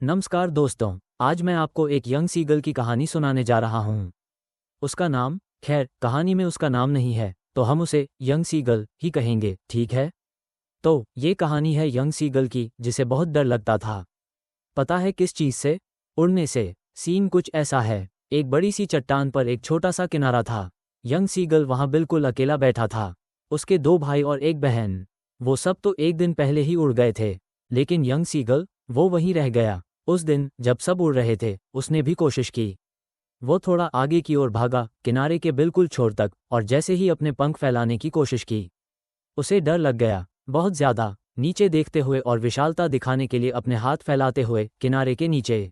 नमस्कार दोस्तों, आज मैं आपको एक यंग सीगल की कहानी सुनाने जा रहा हूँ। उसका नाम, खैर कहानी में उसका नाम नहीं है तो हम उसे यंग सीगल ही कहेंगे, ठीक है। तो ये कहानी है यंग सीगल की जिसे बहुत डर लगता था। पता है किस चीज़ से? उड़ने से। सीन कुछ ऐसा है, एक बड़ी सी चट्टान पर एक छोटा सा किनारा था। यंग सीगल वहाँ बिल्कुल अकेला बैठा था। उसके दो भाई और एक बहन। वो सब तो एक दिन पहले ही उड़ गए थे, लेकिन यंग सीगल, वो वहीं रह गया। उस दिन जब सब उड़ रहे थे उसने भी कोशिश की। वो थोड़ा आगे की ओर भागा, किनारे के बिल्कुल छोर तक, और जैसे ही अपने पंख फैलाने की कोशिश की, उसे डर लग गया, बहुत ज्यादा। नीचे देखते हुए और विशालता दिखाने के लिए अपने हाथ फैलाते हुए किनारे के नीचे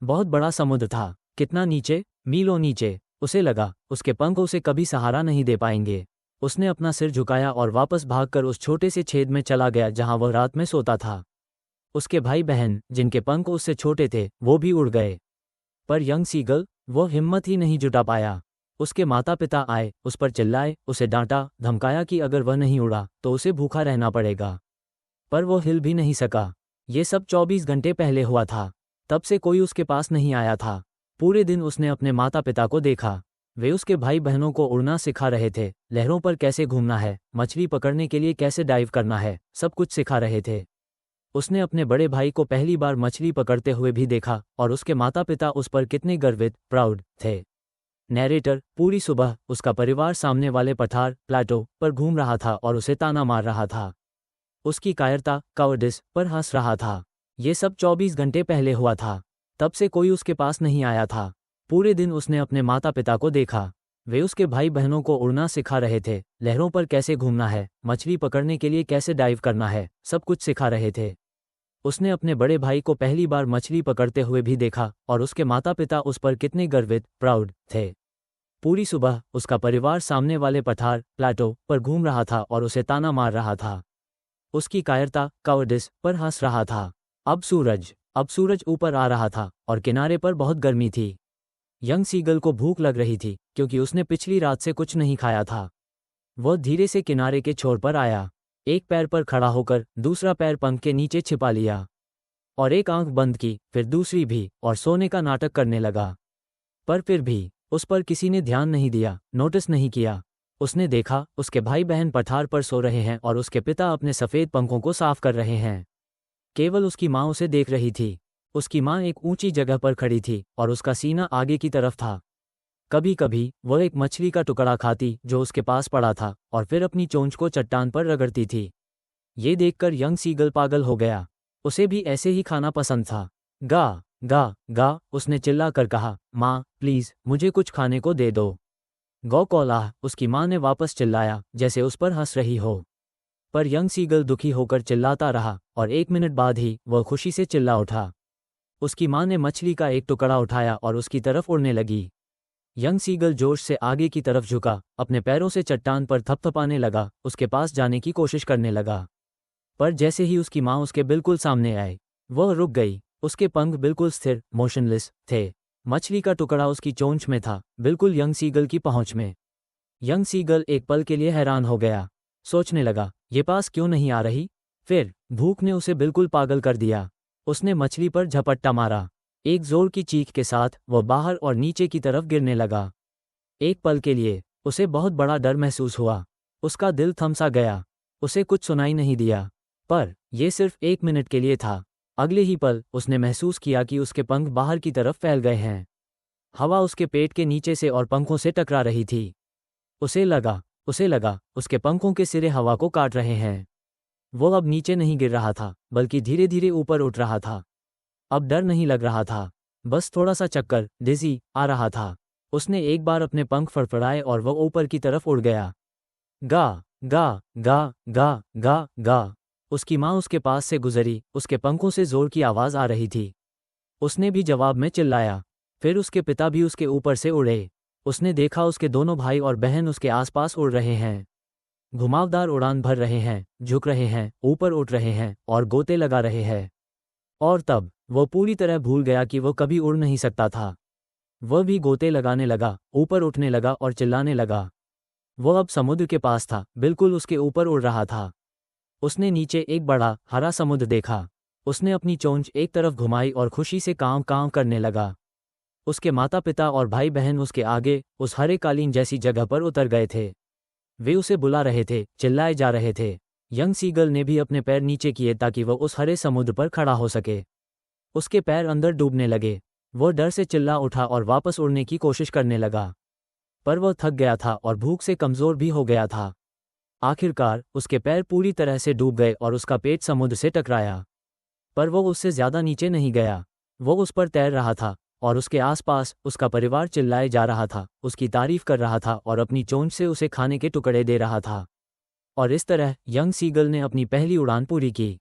बहुत बड़ा समुद्र था। कितना नीचे? मीलों नीचे। उसे लगा उसके पंख उसे कभी सहारा नहीं दे पाएंगे। उसने अपना सिर झुकाया और वापस भागकर उस छोटे से छेद में चला गया जहां वह रात में सोता था। उसके भाई बहन, जिनके पंख उससे छोटे थे, वो भी उड़ गए। पर यंग सीगल, वो हिम्मत ही नहीं जुटा पाया। उसके माता पिता आए, उस पर चिल्लाए, उसे डांटा धमकाया कि अगर वह नहीं उड़ा तो उसे भूखा रहना पड़ेगा। पर वो हिल भी नहीं सका। ये सब 24 घंटे पहले हुआ था। तब से कोई उसके पास नहीं आया था। पूरे दिन उसने अपने माता पिता को देखा। वे उसके भाई बहनों को उड़ना सिखा रहे थे, लहरों पर कैसे घूमना है, मछली पकड़ने के लिए कैसे डाइव करना है, सब कुछ सिखा रहे थे। उसने अपने बड़े भाई को पहली बार मछली पकड़ते हुए भी देखा और उसके माता पिता उस पर कितने गर्वित, प्राउड थे। नैरेटर, पूरी सुबह उसका परिवार सामने वाले पठार, प्लाटो पर घूम रहा था और उसे ताना मार रहा था। उसकी कायरता, कावर्डिस पर हंस रहा था। ये सब 24 घंटे पहले हुआ था। तब से कोई उसके पास नहीं आया था। पूरे दिन उसने अपने माता पिता को देखा। वे उसके भाई बहनों को उड़ना सिखा रहे थे, लहरों पर कैसे घूमना है, मछली पकड़ने के लिए कैसे डाइव करना है, सब कुछ सिखा रहे थे। उसने अपने बड़े भाई को पहली बार मछली पकड़ते हुए भी देखा और उसके माता पिता उस पर कितने गर्वित, प्राउड थे। पूरी सुबह उसका परिवार सामने वाले पठार, प्लाटो पर घूम रहा था और उसे ताना मार रहा था। उसकी कायरता, कावर्डिस पर हंस रहा था। अब सूरज ऊपर आ रहा था और किनारे पर बहुत गर्मी थी। यंग सीगल को भूख लग रही थी क्योंकि उसने पिछली रात से कुछ नहीं खाया था। वह धीरे से किनारे के छोर पर आया। एक पैर पर खड़ा होकर दूसरा पैर पंख के नीचे छिपा लिया और एक आंख बंद की, फिर दूसरी भी, और सोने का नाटक करने लगा। पर फिर भी उस पर किसी ने ध्यान नहीं दिया, नोटिस नहीं किया। उसने देखा उसके भाई बहन पठार पर सो रहे हैं और उसके पिता अपने सफ़ेद पंखों को साफ कर रहे हैं। केवल उसकी माँ उसे देख रही थी। उसकी माँ एक ऊंची जगह पर खड़ी थी और उसका सीना आगे की तरफ था। कभी कभी वह एक मछली का टुकड़ा खाती जो उसके पास पड़ा था और फिर अपनी चोंच को चट्टान पर रगड़ती थी। ये देखकर यंग सीगल पागल हो गया। उसे भी ऐसे ही खाना पसंद था। गा गा गा, उसने चिल्ला कर कहा, माँ प्लीज मुझे कुछ खाने को दे दो। गौ कौलाह, उसकी माँ ने वापस चिल्लाया जैसे उस पर हंस रही हो। पर यंग सीगल दुखी होकर चिल्लाता रहा और 1 मिनट बाद ही वह खुशी से चिल्ला उठा। उसकी माँ ने मछली का एक टुकड़ा उठाया और उसकी तरफ उड़ने लगी। यंग सीगल जोश से आगे की तरफ झुका, अपने पैरों से चट्टान पर थपथपाने लगा, उसके पास जाने की कोशिश करने लगा। पर जैसे ही उसकी माँ उसके बिल्कुल सामने आई, वह रुक गई। उसके पंख बिल्कुल स्थिर, मोशनलेस थे। मछली का टुकड़ा उसकी चोंच में था, बिल्कुल यंग सीगल की पहुंच में। यंग सीगल एक पल के लिए हैरान हो गया। सोचने लगा, ये पास क्यों नहीं आ रही? फिर भूख ने उसे बिल्कुल पागल कर दिया। उसने मछली पर झपट्टा मारा। एक जोर की चीख के साथ वह बाहर और नीचे की तरफ गिरने लगा। एक पल के लिए उसे बहुत बड़ा डर महसूस हुआ। उसका दिल थम सा गया। उसे कुछ सुनाई नहीं दिया। पर यह सिर्फ 1 मिनट के लिए था। अगले ही पल उसने महसूस किया कि उसके पंख बाहर की तरफ फैल गए हैं। हवा उसके पेट के नीचे से और पंखों से टकरा रही थी। उसे लगा उसके पंखों के सिरे हवा को काट रहे हैं। वो अब नीचे नहीं गिर रहा था, बल्कि धीरे धीरे ऊपर उठ रहा था। अब डर नहीं लग रहा था, बस थोड़ा सा चक्कर, डिजी आ रहा था। उसने एक बार अपने पंख फड़फड़ाए और वह ऊपर की तरफ उड़ गया। गा गा गा गा गा गा, उसकी माँ उसके पास से गुजरी, उसके पंखों से जोर की आवाज़ आ रही थी। उसने भी जवाब में चिल्लाया। फिर उसके पिता भी उसके ऊपर से उड़े। उसने देखा उसके दोनों भाई और बहन उसके आसपास उड़ रहे हैं, घुमावदार उड़ान भर रहे हैं, झुक रहे हैं, ऊपर उठ रहे हैं और गोते लगा रहे हैं। और तब वह पूरी तरह भूल गया कि वह कभी उड़ नहीं सकता था। वह भी गोते लगाने लगा, ऊपर उठने लगा और चिल्लाने लगा। वह अब समुद्र के पास था, बिल्कुल उसके ऊपर उड़ रहा था। उसने नीचे एक बड़ा हरा समुद्र देखा। उसने अपनी चोंच एक तरफ घुमाई और खुशी से कांव कांव करने लगा। उसके माता पिता और भाई बहन उसके आगे उस हरे कालीन जैसी जगह पर उतर गए थे। वे उसे बुला रहे थे, चिल्लाए जा रहे थे। यंग सीगल ने भी अपने पैर नीचे किए ताकि वह उस हरे समुद्र पर खड़ा हो सके। उसके पैर अंदर डूबने लगे। वह डर से चिल्ला उठा और वापस उड़ने की कोशिश करने लगा, पर वह थक गया था और भूख से कमज़ोर भी हो गया था। आखिरकार उसके पैर पूरी तरह से डूब गए और उसका पेट समुद्र से टकराया, पर वह उससे ज़्यादा नीचे नहीं गया। वह उस पर तैर रहा था और उसके आसपास उसका परिवार चिल्लाए जा रहा था, उसकी तारीफ कर रहा था और अपनी चोंच से उसे खाने के टुकड़े दे रहा था। और इस तरह यंग सीगल ने अपनी पहली उड़ान पूरी की।